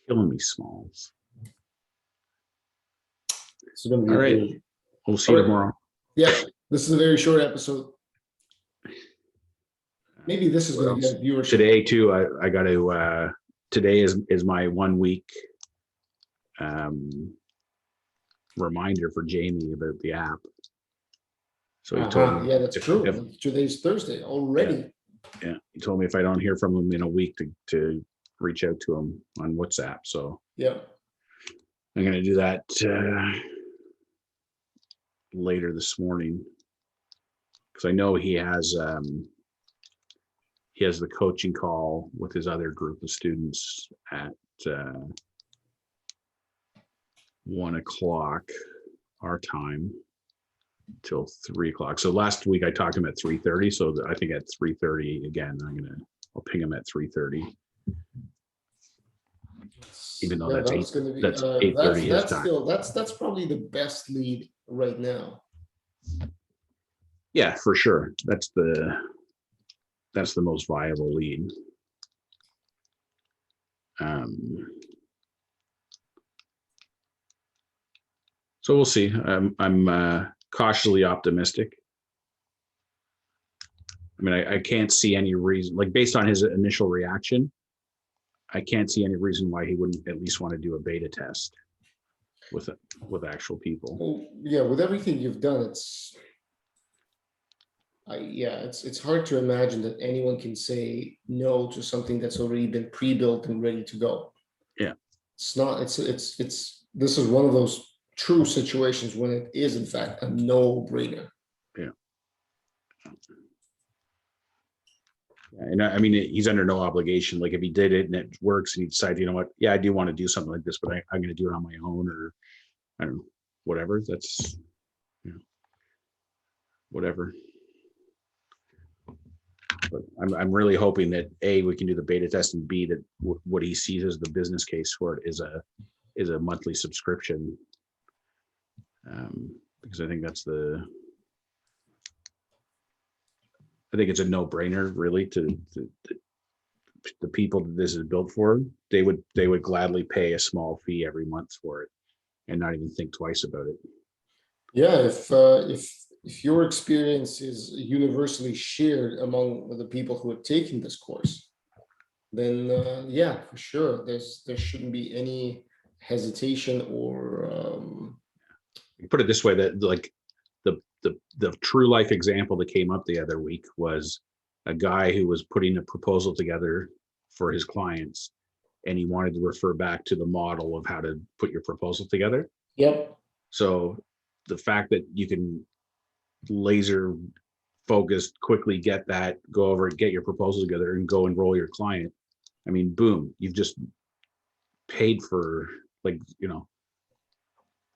Killing me, Smalls. It's going to be All right. very, We'll see you All right. tomorrow. yeah, this is a very short episode. Maybe this is What going to else? get viewership. Today too, I got to, today is my 1 week reminder for Jamie about the app. So he told me, Yeah, that's true. if- Today's Thursday already. yeah, he told me if I don't hear from him in a week to reach out to him on WhatsApp. So Yeah. I'm going to do that later this morning, because I know he has the coaching call with his other group of students at 1 o'clock our time till 3 o'clock. So last week I talked to him at 3:30. So I think at 3:30 again, I'll ping him at 3:30. Even though that's that's going to be 8:30 his time. That's probably the best lead right now. Yeah, for sure. That's the most viable lead. So we'll see. I'm cautiously optimistic. I mean, I can't see any reason, like based on his initial reaction, I can't see any reason why he wouldn't at least want to do a beta test with actual people. Well, yeah, with everything you've done, it's hard to imagine that anyone can say no to something that's already been pre-built and ready to go. Yeah. It's not, this is one of those true situations when it is in fact a no-brainer. Yeah. And I mean, he's under no obligation. Like if he did it and it works and he decides, you know what, yeah, I do want to do something like this, but I'm going to do it on my own, or I don't know, whatever. That's, whatever. But I'm really hoping that A, we can do the beta test, and B, that what he sees as the business case for it is a monthly subscription. Because I think I think it's a no-brainer, really, to the people that this is built for. They would gladly pay a small fee every month for it and not even think twice about it. Yeah, if your experience is universally shared among the people who are taking this course, then yeah, for sure, there shouldn't be any hesitation or Put it this way, that like the true life example that came up the other week was a guy who was putting a proposal together for his clients, and he wanted to refer back to the model of how to put your proposal together. Yep. So the fact that you can laser focused, quickly get that, go over it, get your proposal together and go enroll your client. I mean, boom, you've just paid for, like,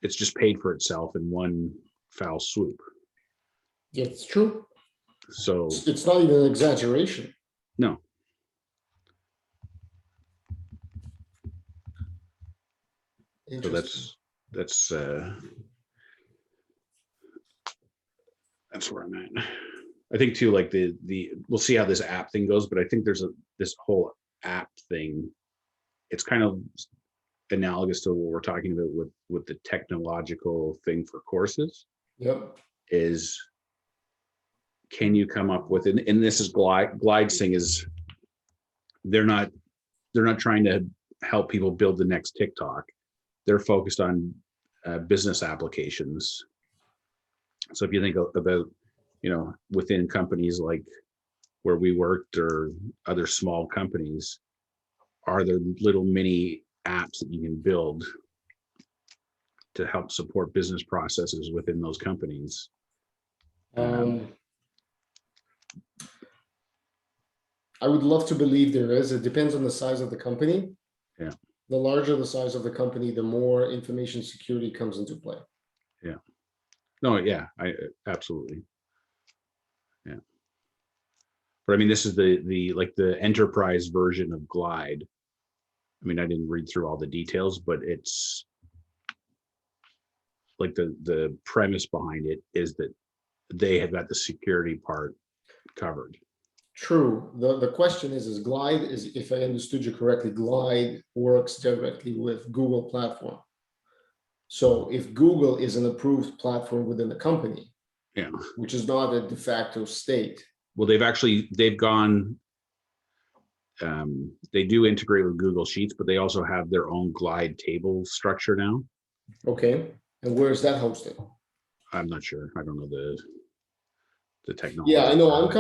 it's just paid for itself in one foul swoop. Yeah, it's true. So It's not even an exaggeration. no. So that's where I'm at. I think too, like the we'll see how this app thing goes, but I think there's this whole app thing. It's kind of analogous to what we're talking about with the technological thing for courses. Yep. Is, can you come up with, and this is Glide's thing, is they're not trying to help people build the next TikTok. They're focused on business applications. So if you think about, within companies like where we worked or other small companies, are there little mini apps that you can build to help support business processes within those companies? I would love to believe there is. It depends on the size of the company. Yeah. The larger the size of the company, the more information security comes into play. Yeah. No, yeah, I absolutely. Yeah. But I mean, this is the like the enterprise version of Glide. I mean, I didn't read through all the details, but it's like the premise behind it is that they have got the security part covered. True. The question is Glide is, if I understood you correctly, Glide works directly with Google platform. So if Google is an approved platform within the company, Yeah. which is not a de facto state. Well, they've gone, they do integrate with Google Sheets, but they also have their own Glide table structure now. Okay. And where is that hosted? I'm not sure. I don't know the technology. Yeah, I know. I'm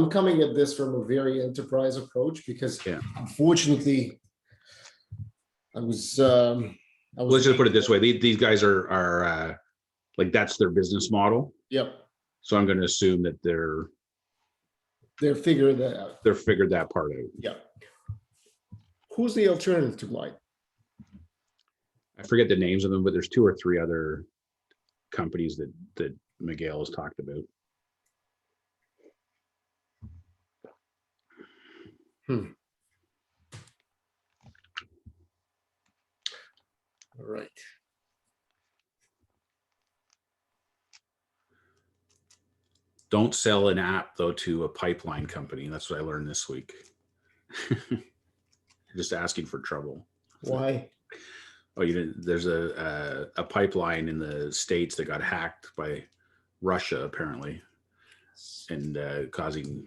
coming at this from a very enterprise approach because Yeah. unfortunately I was Let's just put it this way. These guys are like, that's their business model. Yep. So I'm going to assume that They're figuring that out. they're figured that part out. Yeah. Who's the alternative to Glide? I forget the names of them, but there's 2 or 3 other companies that Miguel has talked about. All right. Don't sell an app though to a pipeline company. That's what I learned this week. Just asking for trouble. Why? Oh, you didn't? There's a pipeline in the States that got hacked by Russia apparently, and causing.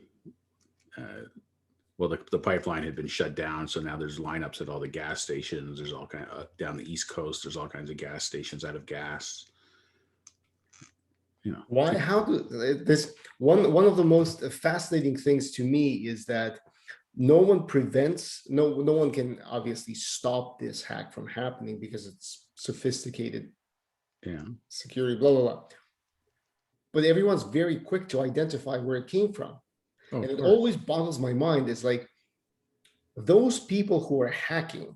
Well, the pipeline had been shut down, so now there's lineups at all the gas stations. There's all kind of down the East Coast. There's all kinds of gas stations out of gas. You know why? How do this? One of the most fascinating things to me is that no one can obviously stop this hack from happening because it's sophisticated security, blah blah blah. But everyone's very quick to identify where it came from. And it always boggles my mind is like those people who are hacking,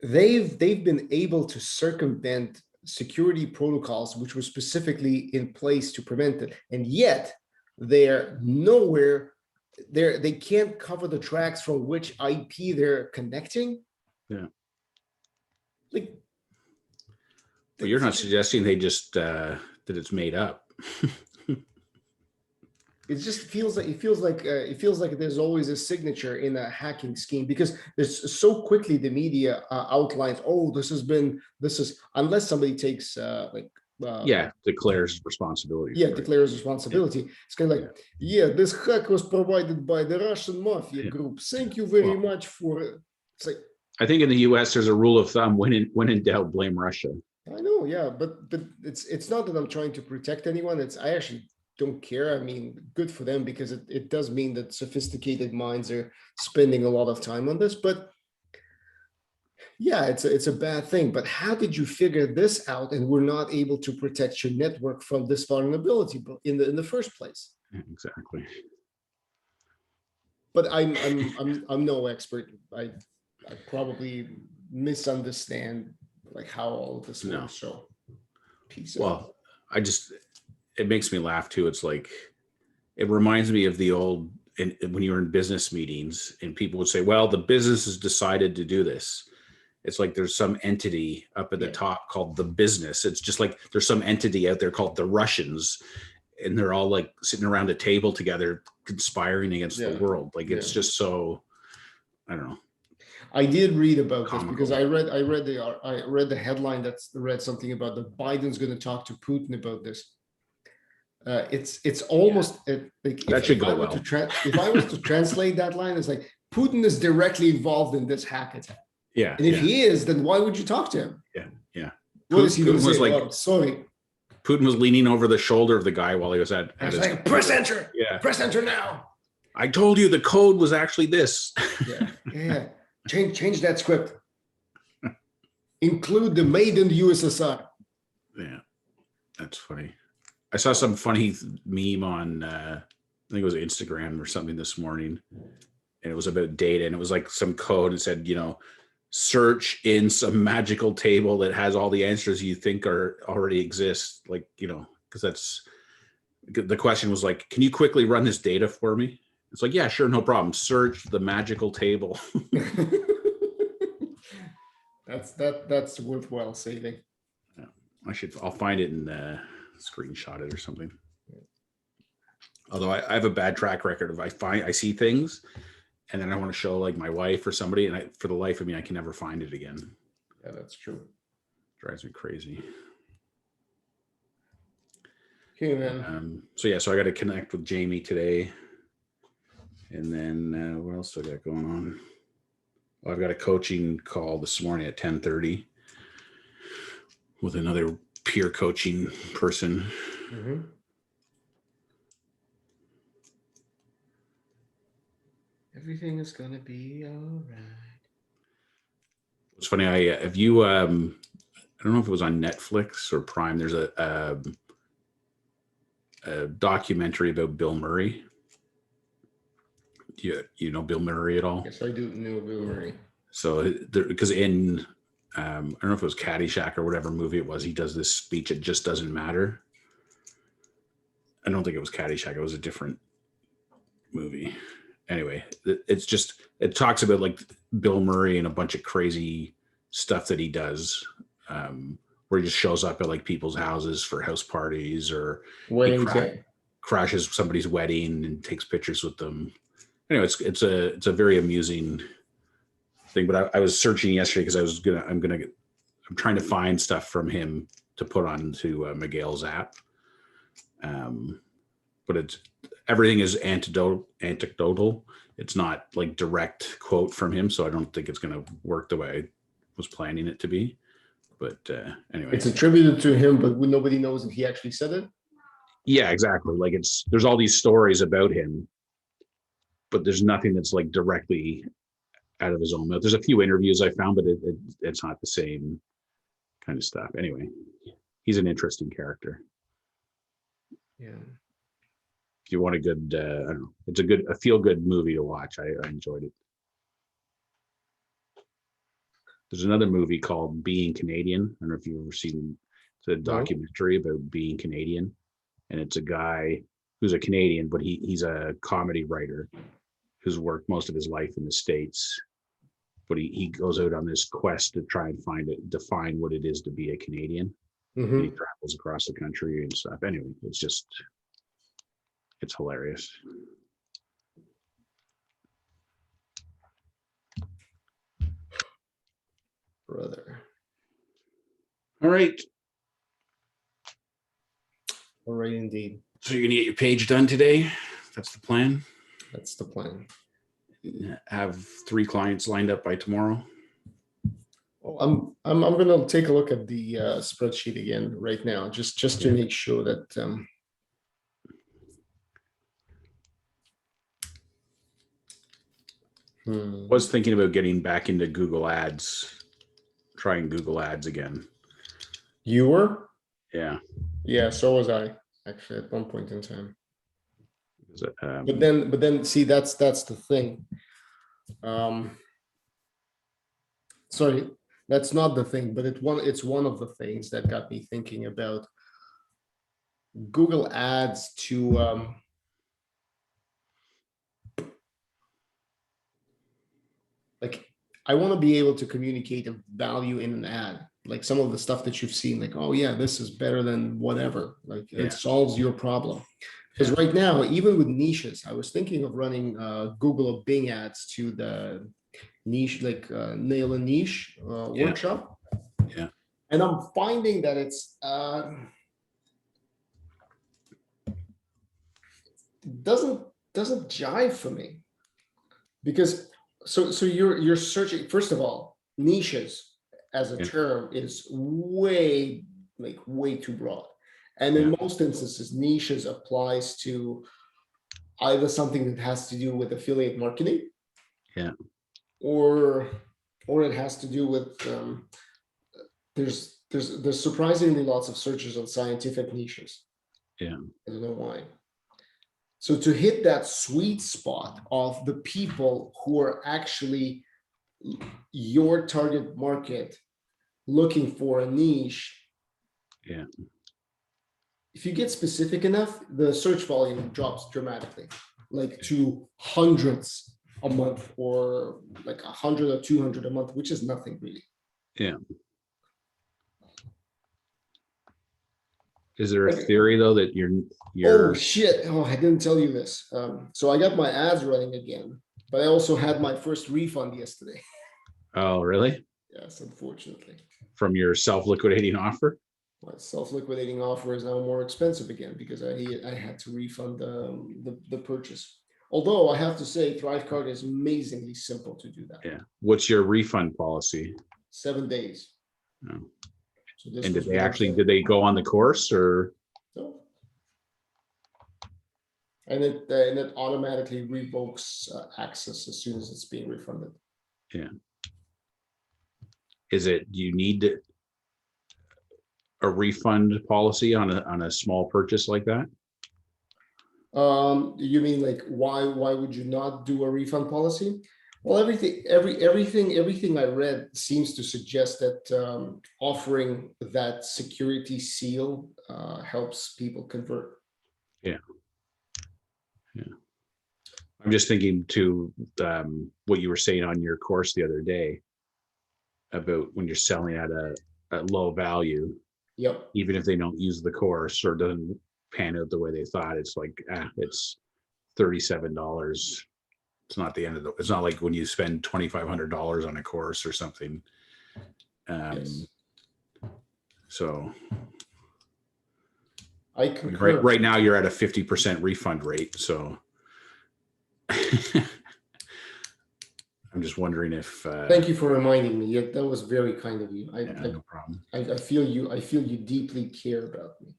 they've been able to circumvent security protocols which were specifically in place to prevent it, and yet they're nowhere. They can't cover the tracks from which IP they're connecting. Yeah. Like, but you're not suggesting they just that it's made up. It just feels like there's always a signature in a hacking scheme because there's so quickly the media outlines, oh, this is unless somebody takes declares responsibility. Declares responsibility. It's kind of like, this hack was provided by the Russian mafia group. Thank you very much for it. It's like, I think in the US there's a rule of thumb: when in doubt, blame Russia. I know, yeah, but it's not that I'm trying to protect anyone. I actually don't care. I mean, good for them because it does mean that sophisticated minds are spending a lot of time on this. But yeah, it's a bad thing. But how did you figure this out and we're not able to protect your network from this vulnerability in the first place? Exactly. But I'm no expert. I probably misunderstand like how all of this works. So peace. Well, it makes me laugh too. It's like, it reminds me of the old, when you were in business meetings and people would say, well, the business has decided to do this. It's like there's some entity up at the top called the business. It's just like there's some entity out there called the Russians, and they're all like sitting around a table together conspiring against the world. Like it's just so, I don't know. I did read about this because I read the headline that read something about that Biden's going to talk to Putin about this. It's almost like that should go well. If I was to translate that line, it's like Putin is directly involved in this hack attack. Yeah. And if he is, then why would you talk to him? Yeah. Yeah. What is he going to say? Like, oh, sorry. Putin was leaning over the shoulder of the guy while he was at his like, press enter. Yeah. Press enter now. I told you the code was actually this. Yeah. Change that script. Include the made in the USSR. Yeah. That's funny. I saw some funny meme on, I think it was Instagram or something this morning, and it was about data, and it was like some code and said, search in some magical table that has all the answers you think already exist. Like, because that's, the question was like, can you quickly run this data for me? It's like, yeah, sure. No problem. Search the magical table. That's worthwhile saving. Yeah. I'll find it and screenshot it or something. Although I have a bad track record of I see things and then I want to show like my wife or somebody, and for the life of me, I can never find it again. Yeah, that's true. Drives me crazy. Okay, man. So yeah, so I got to connect with Jamie today. And then what else do I got going on? Well, I've got a coaching call this morning at 10:30 with another peer coaching person. Mm-hmm. Everything is gonna be all right. It's funny. I have you. I don't know if it was on Netflix or Prime. There's a documentary about Bill Murray. You know Bill Murray at all? Yes, I do know Bill Murray. So because in I don't know if it was Caddyshack or whatever movie it was, he does this speech. It just doesn't matter. I don't think it was Caddyshack. It was a different movie. Anyway, it talks about like Bill Murray and a bunch of crazy stuff that he does, where he just shows up at like people's houses for house parties, or Wedding crashes somebody's wedding and takes pictures with them. Anyway, it's a very amusing thing. But I was searching yesterday because I'm trying to find stuff from him to put onto Miguel's app. But everything is anecdotal. It's not like direct quote from him, so I don't think it's going to work the way I was planning it to be. But anyway, it's attributed to him, but nobody knows if he actually said it. Yeah, exactly. Like there's all these stories about him, but there's nothing that's like directly out of his own mouth. There's a few interviews I found, but it's not the same kind of stuff. Anyway, he's an interesting character. Yeah. If you want a good, I don't know, it's a feel good movie to watch. I enjoyed it. There's another movie called Being Canadian. I don't know if you've ever seen the documentary about being Canadian, and it's a guy who's a Canadian, but he's a comedy writer who's worked most of his life in the States. But he goes out on this quest to try and define what it is to be a Canadian. Mm-hmm. And he travels across the country and stuff. Anyway, it's hilarious. Brother. All right. All right, indeed. So you're gonna get your page done today? That's the plan. That's the plan. Have 3 clients lined up by tomorrow. Oh, I'm gonna take a look at the spreadsheet again right now, just to make sure that Was thinking about getting back into Google Ads, trying Google Ads again. You were? Yeah, so was I actually at one point in time. But then see, that's the thing. Sorry, that's not the thing, but it's one of the things that got me thinking about Google Ads to like, I want to be able to communicate a value in an ad, like some of the stuff that you've seen, like, oh yeah, this is better than whatever, like it solves your problem. Because right now, even with niches, I was thinking of running Google or Bing ads to the niche, like nail a niche workshop. Yeah. And I'm finding that it's doesn't jive for me, because so you're searching. First of all, niches as a term is way too broad. And in most instances, niches applies to either something that has to do with affiliate marketing, or it has to do with there's surprisingly lots of searches on scientific niches. I don't know why. So to hit that sweet spot of the people who are actually your target market looking for a niche. If you get specific enough, the search volume drops dramatically, like to hundreds a month, or like 100 or 200 a month, which is nothing really. Is there a Okay. theory though that Oh you're shit! Oh, I didn't tell you this. So I got my ads running again, but I also had my first refund yesterday. oh really Yes, unfortunately, from your self-liquidating offer? my self-liquidating offer is now more expensive again because I had to refund the purchase. Although I have to say, Thrivecart is amazingly simple to do that. Yeah. What's your refund policy? 7 days. Oh. So this And was did they one actually thing. did they go on the course or So, and it automatically revokes access as soon as it's being refunded. yeah? Is it do you need a refund policy on a small purchase like that? You mean like why would you not do a refund policy? Well, everything I read seems to suggest that offering that security seal helps people convert. Yeah. I'm just thinking to what you were saying on your course the other day about when you're selling at a low value, Yep. even if they don't use the course or doesn't pan out the way they thought, it's like, it's $37. It's not the end of it's not like when you spend $2,500 on a course or something. Yes. So I I mean, concur. right now you're at a 50% refund rate. So I'm just wondering if Thank you for reminding me. Yeah, that was very kind of you. yeah, no problem. I feel you. I feel you deeply care about me.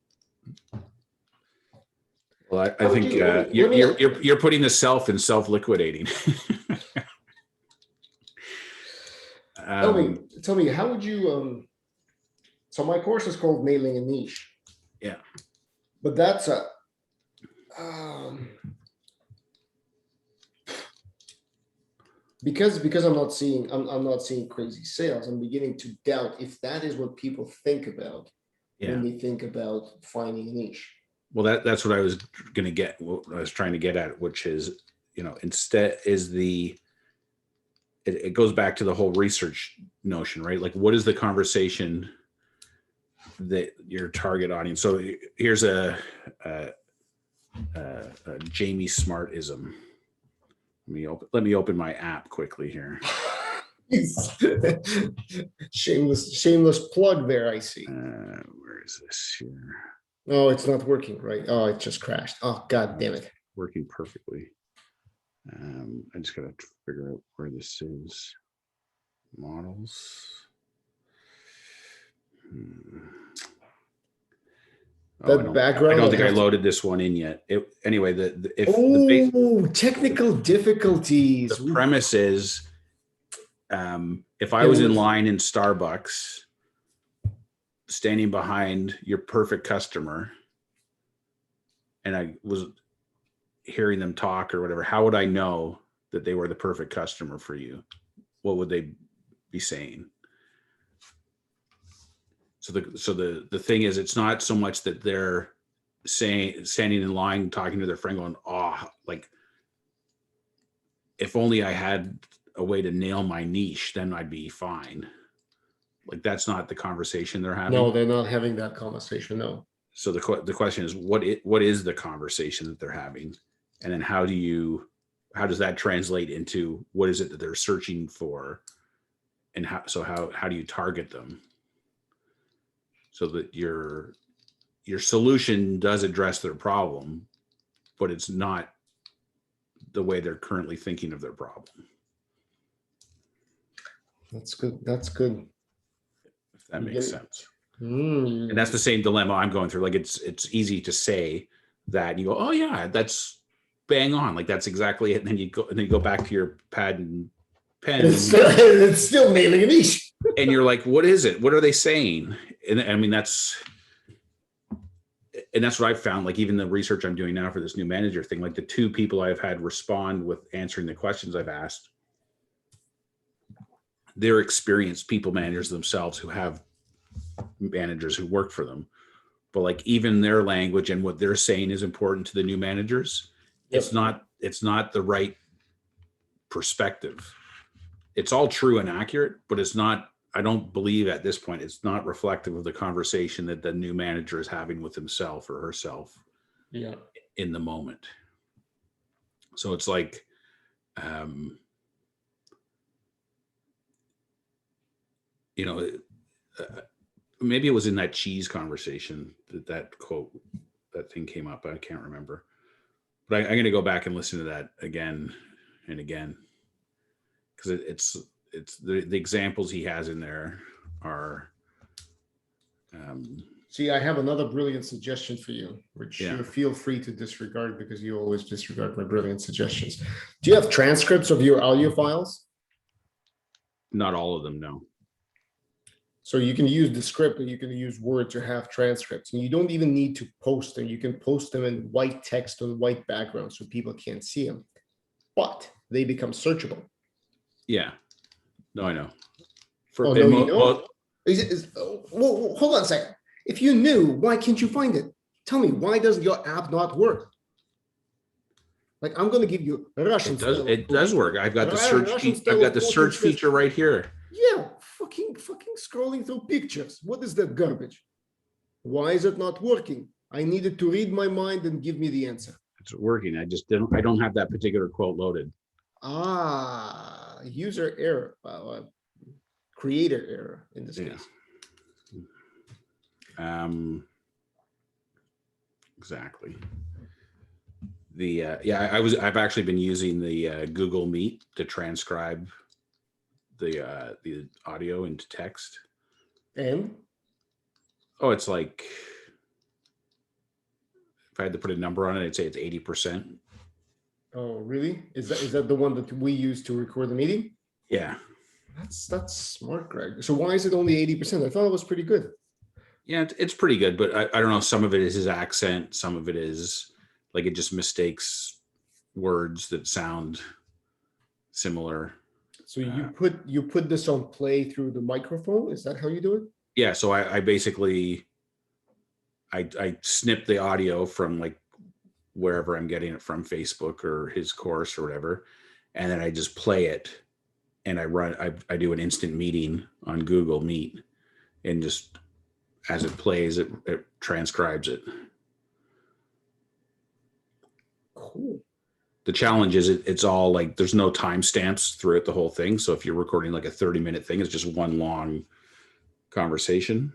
Well, I How would think you- let me- you're putting the self in self-liquidating. Tell me, how would you so my course is called Nailing a Niche. Yeah. But that's a um because I'm not seeing crazy sales. I'm beginning to doubt if that is what people think about Yeah. when they think about finding a niche. Well, that's what I was going to get. What I was trying to get at, which is, instead is it goes back to the whole research notion, right? Like, what is the conversation that your target audience? So here's a Jamie Smartism. Let me open my app quickly here. shameless plug there, I see. Where is this here? Oh, it's not working, right? Oh, it just crashed. Oh, god damn it. Working perfectly. I just gotta figure out where this is. Models. That background. I don't think I loaded this one in yet. Anyway, technical difficulties. The premise is, if I was in line in Starbucks, standing behind your perfect customer, and I was hearing them talk or whatever, how would I know that they were the perfect customer for you? What would they be saying? So the thing is, it's not so much that they're standing in line talking to their friend going, oh, like, if only I had a way to nail my niche, then I'd be fine. Like, that's not the conversation they're having. No, they're not having that conversation. No. So the question is, what is the conversation that they're having? And then how does that translate into what is it that they're searching for? And how do you target them so that your solution does address their problem, but it's not the way they're currently thinking of their problem? That's good. That's good. If that makes sense. Mm. And that's the same dilemma I'm going through. Like, it's easy to say that and you go, oh yeah, that's bang on. Like, that's exactly it. And then you go back to your pad and pen. It's still nailing a niche. And you're like, what is it? What are they saying? And I mean, that's what I've found. Like, even the research I'm doing now for this new manager thing, like the two people I've had respond with answering the questions I've asked, they're experienced people managers themselves who have managers who work for them. But like, even their language and what they're saying is important to the new managers. Yep. It's not the right perspective. It's all true and accurate, but it's not I don't believe at this point it's not reflective of the conversation that the new manager is having with himself or herself Yeah. in the moment. So it's like, you know, maybe it was in that cheese conversation that quote, that thing came up. I can't remember, but I'm going to go back and listen to that again and again, because it's the examples he has in there are. See, I have another brilliant suggestion for you, which Yeah. you feel free to disregard because you always disregard my brilliant suggestions. Do you have transcripts of your audio files? Not all of them, no. So you can use the script, or you can use Word to have transcripts, and you don't even need to post them. You can post them in white text on white background so people can't see them, but they become searchable. Yeah, no, I know. Oh, no, you don't? Well, hold on a second. If you knew, why can't you find it? Tell me, why does your app not work? Like, I'm going to give you Russian. It does work. I've got the search. Russian I've got the search feature right here. Yeah, fucking scrolling through pictures. What is that garbage? Why is it not working? I needed to read my mind and give me the answer. It's working. I just don't. I don't have that particular quote loaded. User error, creator error in this case. Exactly. I've actually been using the Google Meet to transcribe the audio into text. And it's like, if I had to put a number on it, I'd say it's 80%. Oh, really? Is that the one that we use to record the meeting? Yeah. That's smart, Greg. So why is it only 80%? I thought it was pretty good. Yeah, it's pretty good, but I don't know. Some of it is his accent. Some of it is like, it just mistakes words that sound similar. So you put this on play through the microphone. Is that how you do it? Yeah. So I basically, I snip the audio from like wherever I'm getting it from, Facebook or his course or whatever. And then I just play it, and I do an instant meeting on Google Meet, and just as it plays, it transcribes it. Cool. The challenge is it's all like, there's no timestamps throughout the whole thing. So if you're recording like a 30-minute thing, it's just one long conversation.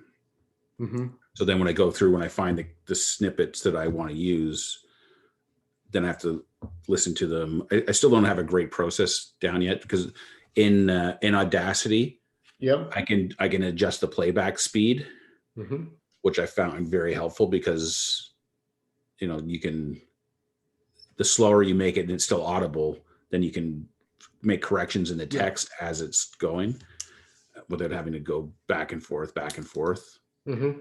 Mm-hmm. So then when I go through, when I find the snippets that I want to use, then I have to listen to them. I still don't have a great process down yet, because in Audacity, yep, I can adjust the playback speed, mm-hmm. which I found very helpful, because you can, the slower you make it and it's still audible, then you can make corrections in the text as it's going, without having to go back and forth. Mm-hmm.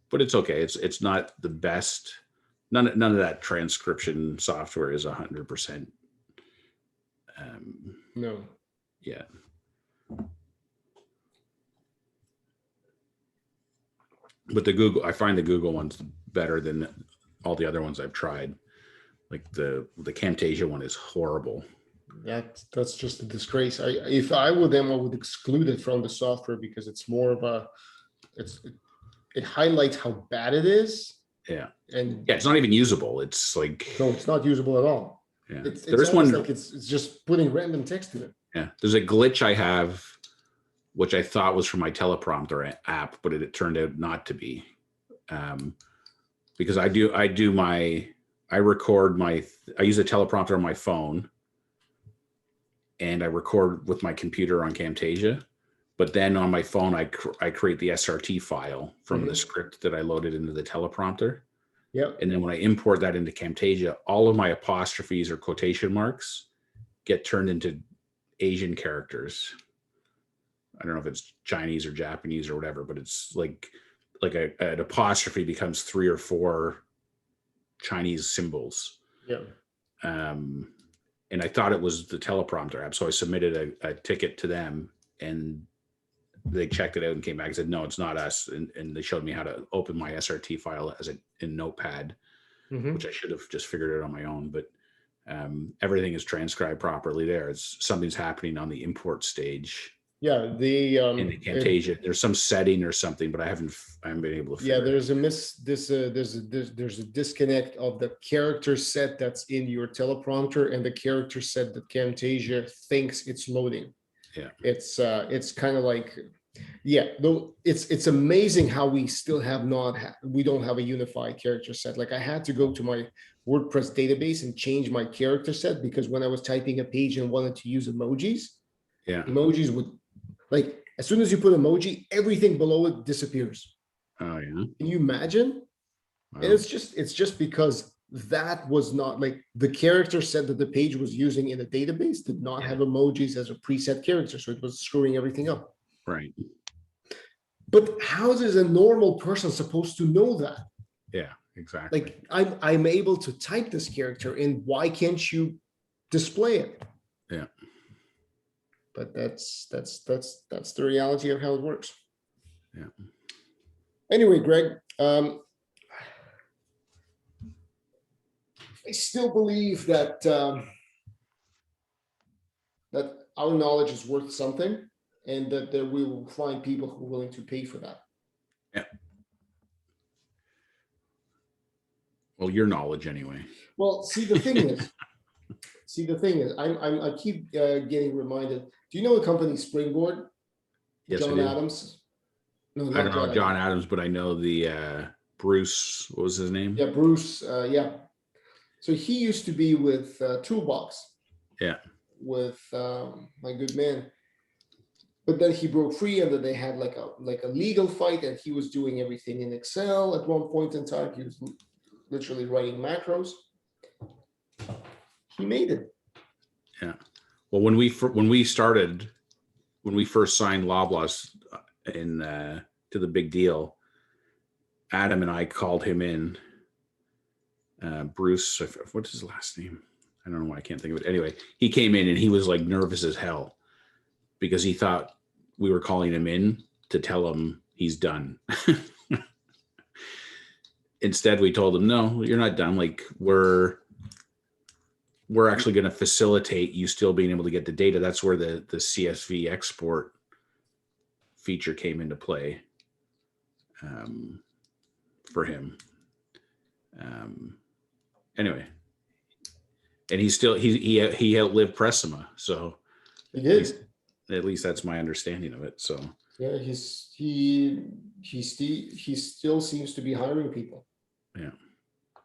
But it's okay. It's not the best. None of that transcription software is 100%. No. Yeah. But I find the Google one's better than all the other ones I've tried. Like the Camtasia one is horrible. That's just a disgrace. If I were them, I would exclude it from the software, because it's more of it highlights how bad it is. Yeah. And yeah, it's not even usable. It's like, no, it's not usable at all. Yeah. There's one like it's just putting random text in it. Yeah. There's a glitch I have, which I thought was from my teleprompter app, but it turned out not to be. Because I use a teleprompter on my phone, and I record with my computer on Camtasia, but then on my phone, I create the SRT file from the script that I loaded into the teleprompter. Yep. And then when I import that into Camtasia, all of my apostrophes or quotation marks get turned into Asian characters. I don't know if it's Chinese or Japanese or whatever, but it's like an apostrophe becomes 3 or 4 Chinese symbols. Yeah. And I thought it was the teleprompter app. So I submitted a ticket to them, and they checked it out and came back and said, no, it's not us. And they showed me how to open my SRT file in Notepad, which I should have just figured out on my own. But everything is transcribed properly there. It's something's happening on the import stage Yeah, in the Camtasia. There's some setting or something, but I haven't been able to yeah, figure it there's a there's a disconnect of the character set that's in your teleprompter and the character set that Camtasia thinks it's loading. Yeah. It's kind of like, yeah, though it's amazing how we still have not we don't have a unified character set. Like I had to go to my WordPress database and change my character set because when I was typing a page and wanted to use emojis, Yeah. emojis would, like, as soon as you put emoji, everything below it disappears. Oh yeah. Can you imagine? Wow. And it's just because that was not, like, the character set that the page was using in the database did not have emojis as a preset character, so it was screwing everything up. Right. But how is a normal person supposed to know that? Yeah, exactly. Like, I'm able to type this character, and why can't you display it? Yeah. But that's the reality of how it works. Yeah. Anyway, Greg, I still believe that that our knowledge is worth something, and that we will find people who are willing to pay for that. Yeah. Well, your knowledge anyway. Well, see, the thing is, I keep getting reminded. Do you know the company Springboard? Yes, I John do. Adams. No, I don't know not John Adams, but I know the Bruce. What was his name? Yeah, Bruce. Yeah. So he used to be with Toolbox. Yeah. With my good man. But then he broke free, and then they had like a legal fight, and he was doing everything in Excel at one point in time. He was literally writing macros. He made it. Yeah. Well, when we first signed Loblaws in to the big deal, Adam and I called him in. Bruce, what's his last name? I don't know why I can't think of it. Anyway, he came in and he was like nervous as hell because he thought we were calling him in to tell him he's done. Instead, we told him, no, you're not done. Like we're actually going to facilitate you still being able to get the data. That's where the CSV export feature came into play for him. Anyway, and he outlived Pressima, so He did. At least that's my understanding of it. So yeah, he still seems to be hiring people.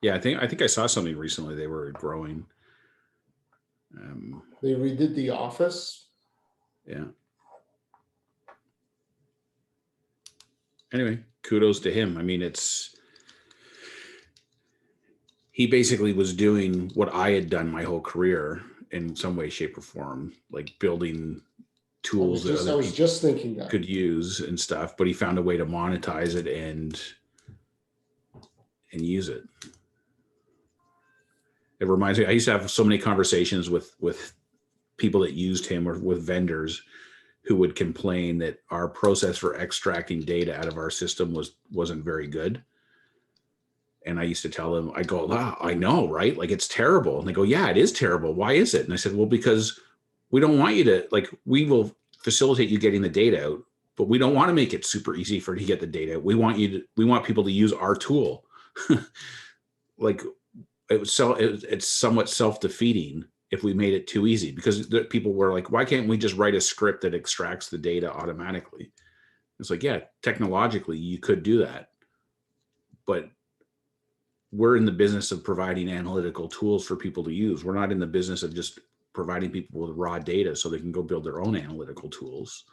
Yeah. I think I saw something recently. They were growing. They redid The Office. Yeah. Anyway, kudos to him. I mean, he basically was doing what I had done my whole career in some way, shape, or form, like building tools that I was just thinking that could use and stuff, but he found a way to monetize it and use it. It reminds me, I used to have so many conversations with people that used him or with vendors who would complain that our process for extracting data out of our system wasn't very good. And I used to tell them, I go, I know, right? Like it's terrible. And they go, yeah, it is terrible. Why is it? And I said, well, because we don't want you to, like, we will facilitate you getting the data out, but we don't want to make it super easy for you to get the data. We want people to use our tool. Like it's somewhat self-defeating if we made it too easy, because people were like, why can't we just write a script that extracts the data automatically? It's like, yeah, technologically you could do that, but we're in the business of providing analytical tools for people to use. We're not in the business of just providing people with raw data so they can go build their own analytical tools.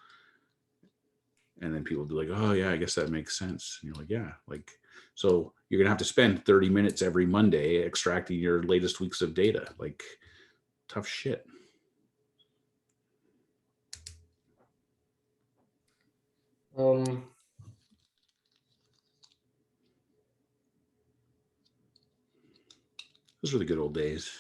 And then people be like, oh yeah, I guess that makes sense. And you're like, yeah, like, so you're gonna have to spend 30 minutes every Monday extracting your latest weeks of data. Like, tough shit. Those were the good old days.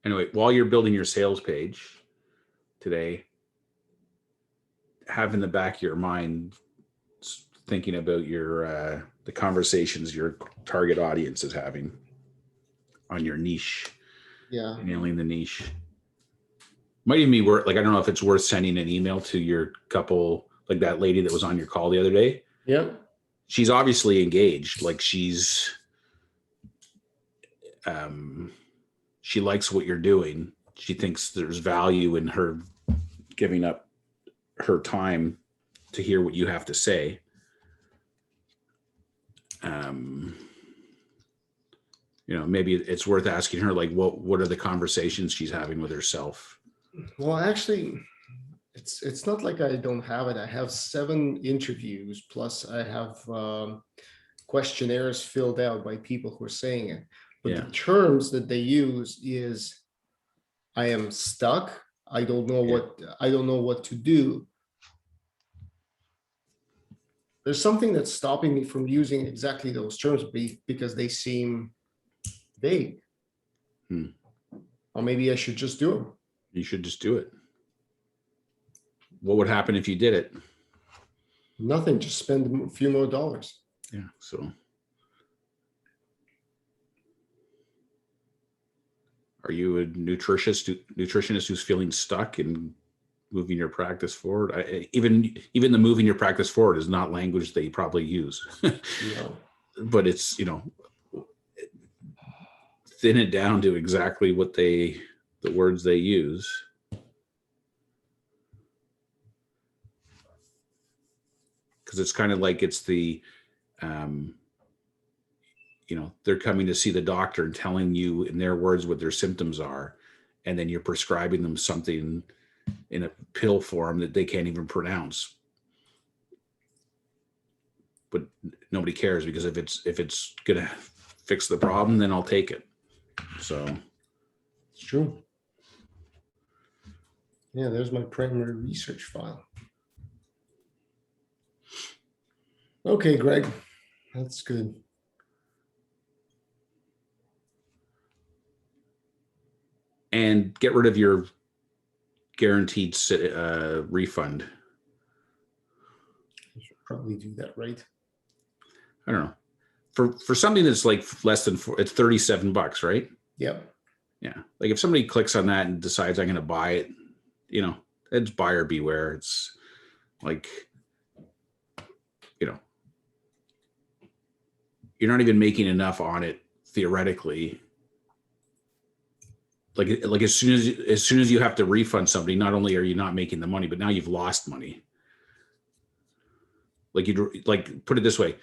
Anyway, while you're building your sales page today, have in the back of your mind thinking about your the conversations your target audience is having on your niche, Yeah. nailing the niche. Might even be worth, like, I don't know if it's worth sending an email to your couple, like that lady that was on your call the other day. Yeah. She's obviously engaged. Like she likes what you're doing. She thinks there's value in her giving up her time to hear what you have to say. Maybe it's worth asking her, like, what are the conversations she's having with herself? Well, actually, it's not like I don't have it. I have 7 interviews, plus I have questionnaires filled out by people who are saying it. But Yeah. the terms that they use is, I am stuck. I don't know what to do. There's something that's stopping me from using exactly those terms because they seem vague. Or maybe I should just do them. You should just do it. What would happen if you did it? Nothing, just spend a few more dollars. Yeah. So are you a nutritionist who's feeling stuck and moving your practice forward? Even the moving your practice forward is not language that you probably use. No. But it's, thin it down to exactly what the words they use. Because it's kind of like it's the, they're coming to see the doctor and telling you in their words what their symptoms are. And then you're prescribing them something in a pill form that they can't even pronounce. But nobody cares, because if it's going to fix the problem, then I'll take it. So it's true. Yeah, there's my primary research file. Okay, Greg, that's good. And get rid of your guaranteed refund. I should probably do that, right? I don't know. For something that's like less than it's $37, right? Yep. Yeah. Like if somebody clicks on that and decides I'm going to buy it, it's buyer beware. It's like, you're not even making enough on it theoretically. Like as soon as you have to refund somebody, not only are you not making the money, but now you've lost money. Like put it this way,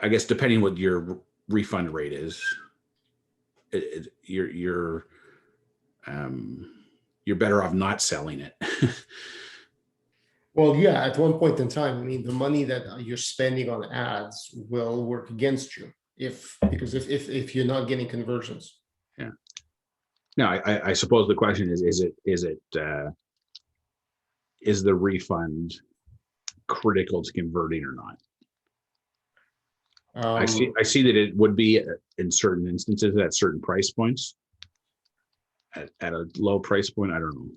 I guess depending what your refund rate is, you're better off not selling it. Well, yeah, at one point in time, I mean, the money that you're spending on ads will work against you because if you're not getting conversions. Yeah. No, I suppose the question is the refund critical to converting or not? I see that it would be in certain instances at certain price points. At a low price point, I don't know.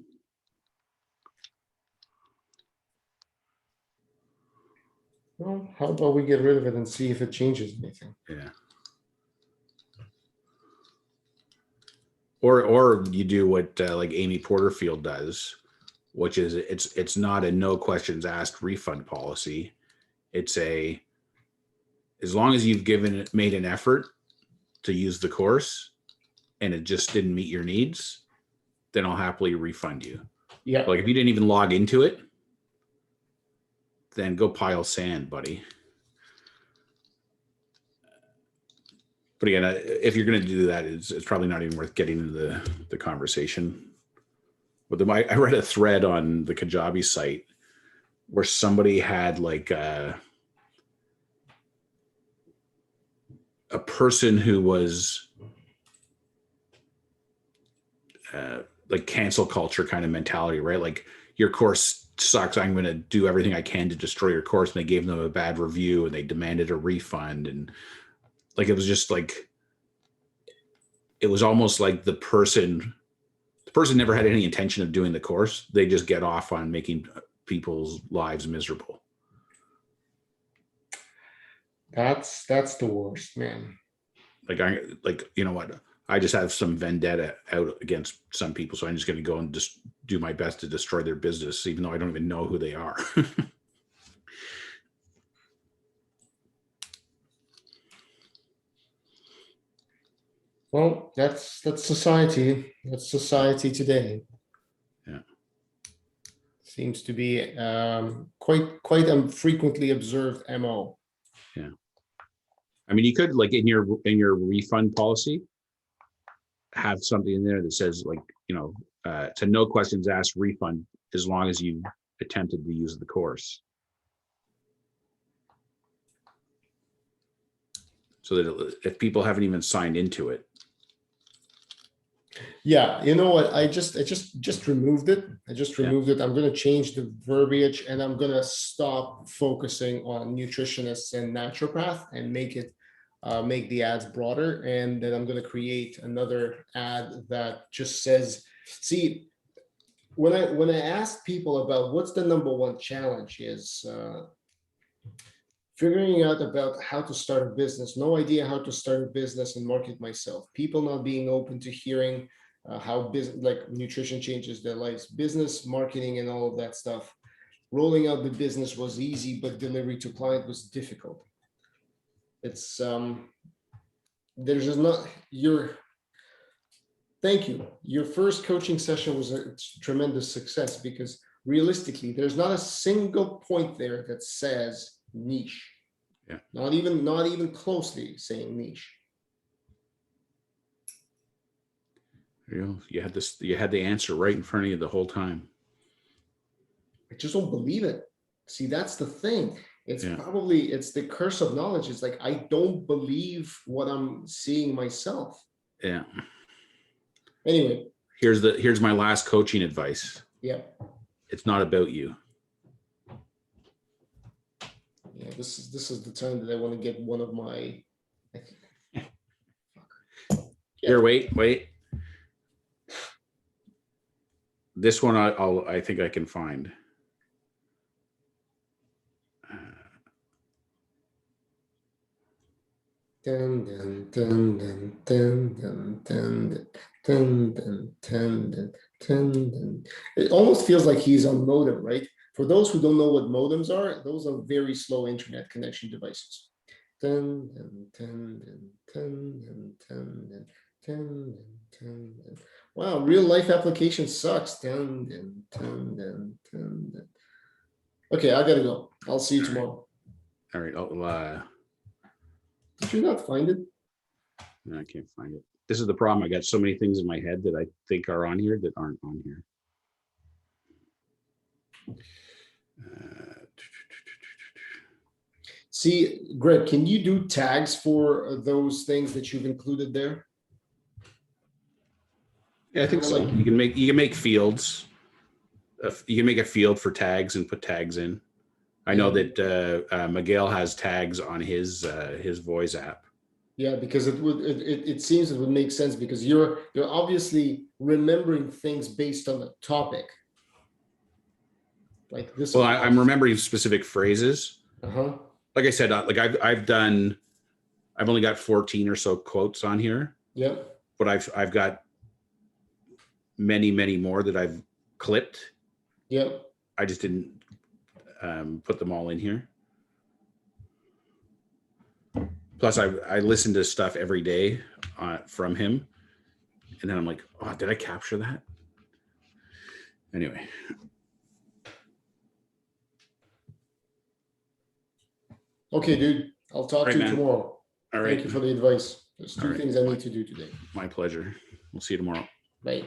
Well, how about we get rid of it and see if it changes anything? Yeah. Or you do what like Amy Porterfield does, which is it's not a no questions asked refund policy. It's as long as you've made an effort to use the course and it just didn't meet your needs, then I'll happily refund you. Yeah. Like if you didn't even log into it, then go pile sand, buddy. But again, if you're going to do that, it's probably not even worth getting into the conversation. But I read a thread on the Kajabi site where somebody had like a person who was like cancel culture kind of mentality, right? Like your course sucks. I'm going to do everything I can to destroy your course. And they gave them a bad review and they demanded a refund. And like, it was it was almost like the person never had any intention of doing the course. They just get off on making people's lives miserable. That's the worst, man. Like, you know what? I just have some vendetta out against some people. So I'm just going to go and just do my best to destroy their business, even though I don't even know who they are. Well, that's society. That's society today. Yeah. Seems to be quite a frequently observed MO. Yeah. I mean, you could, like, in your refund policy, have something in there that says, like, you know, to no questions asked refund as long as you attempted to use the course. So that if people haven't even signed into it. Yeah, you know what? I just removed it. I just removed it. I'm gonna change the verbiage and I'm gonna stop focusing on nutritionists and naturopath and make the ads broader. And then I'm gonna create another ad that just says, see, when I ask people about what's the #1 challenge is figuring out about how to start a business, no idea how to start a business and market myself, people not being open to hearing how business, like nutrition changes their lives, business, marketing, and all of that stuff. Rolling out the business was easy, but delivery to client was difficult. It's there's just not thank you. Your first coaching session was a tremendous success because realistically, there's not a single point there that says niche. Yeah. Not even closely saying niche. You know, you had the answer right in front of you the whole time. I just don't believe it. See, that's the thing. It's the curse of knowledge. It's like, I don't believe what I'm seeing myself. Yeah. Anyway. Here's my last coaching advice. Yeah. It's not about you. Yeah, this is the time that I want to get one of my. Here, wait. This one I think I can find. Dun, dun, dun, dun, dun, dun, dun, dun, dun, dun, dun, dun, dun. It almost feels like he's on modem, right? For those who don't know what modems are, those are very slow internet connection devices. Dun, dun, dun, dun, dun, dun, dun, dun, dun, dun, dun. Wow, real life application sucks. Dun, dun, dun, dun, dun, dun. Okay, I gotta go. I'll see you tomorrow. All right. Did you not find it? No, I can't find it. This is the problem. I got so many things in my head that I think are on here that aren't on here. See, Greg, can you do tags for those things that you've included there? Yeah, I think so. You can make fields. You can make a field for tags and put tags in. I know that Miguel has tags on his voice app. Yeah, because it seems it would make sense because you're obviously remembering things based on the topic. Like this. Well, I'm remembering specific phrases. Uh-huh. Like I said, like I've only got 14 or so quotes on here. Yep. But I've got many more that I've clipped. Yep. I just didn't put them all in here. Plus, I listen to stuff every day from him, and then I'm like, oh, did I capture that? Anyway. Okay, dude. I'll talk to you tomorrow. All right. Thank you for the advice. There's two things I need to do today. My pleasure. We'll see you tomorrow. Bye.